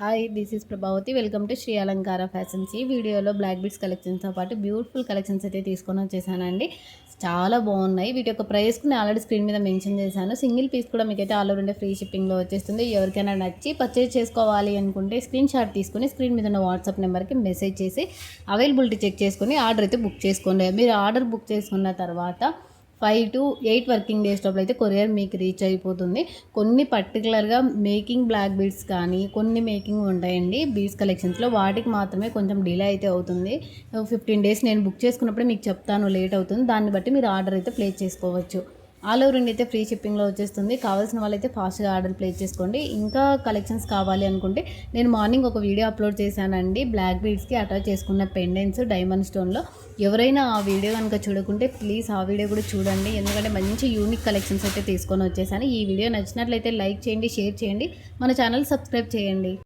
Hi this is Prabhavati welcome to Shri Alankara fashions. ఈ వీడియోలో black beads కలెక్షన్స్తో పాటు బ్యూటిఫుల్ కలెక్షన్స్ అయితే తీసుకొని వచ్చేసానండి. చాలా బాగున్నాయి. వీటి యొక్క ప్రైస్ నేను ఆల్రెడీ స్క్రీన్ మీద మెన్షన్ చేశాను. సింగిల్ పీస్ కూడా మీకైతే ఆల్ ఓవర్ ఇండియా ఫ్రీ షిప్పింగ్లో వచ్చేస్తుంది. ఎవరికైనా నచ్చి పర్చేజ్ చేసుకోవాలి అనుకుంటే స్క్రీన్ షాట్ తీసుకుని స్క్రీన్ మీద ఉన్న వాట్సాప్ నెంబర్కి మెసేజ్ చేసి అవైలబిలిటీ చెక్ చేసుకొని ఆర్డర్ అయితే బుక్ చేసుకోండి. మీరు ఆర్డర్ బుక్ చేసుకున్న తర్వాత 5 to 8 వర్కింగ్ డేస్ లోపల అయితే కొరియర్ మీకు రీచ్ అయిపోతుంది. కొన్ని పర్టికులర్గా మేకింగ్ బ్లాక్ బీడ్స్ కానీ కొన్ని మేకింగ్ ఉంటాయండి బీడ్స్ కలెక్షన్స్లో, వాటికి మాత్రమే కొంచెం డిలే అయితే అవుతుంది. 15 డేస్ నేను బుక్ చేసుకున్నప్పుడే మీకు చెప్తాను, లేట్ అవుతుంది. దాన్ని బట్టి మీరు ఆర్డర్ అయితే ప్లేస్ చేసుకోవచ్చు. ఆల్ ఓవర్ ఇండియా అయితే ఫ్రీ షిప్పింగ్లో వచ్చేస్తుంది. కావాల్సిన వాళ్ళైతే ఫాస్ట్గా ఆర్డర్ ప్లేస్ చేసుకోండి. ఇంకా కలెక్షన్స్ కావాలి అనుకుంటే నేను మార్నింగ్ ఒక వీడియో అప్లోడ్ చేశానండి. బ్లాక్ బీడ్స్కి అటాచ్ చేసుకున్న పెండెంట్స్ డైమండ్ స్టోన్లో. ఎవరైనా ఆ వీడియో కనుక చూడకుంటే ప్లీజ్ ఆ వీడియో కూడా చూడండి. ఎందుకంటే మంచి యూనిక్ కలెక్షన్స్ అయితే తీసుకొని వచ్చేసాను. ఈ వీడియో నచ్చినట్లయితే లైక్ చేయండి, షేర్ చేయండి, మన ఛానల్ సబ్స్క్రైబ్ చేయండి.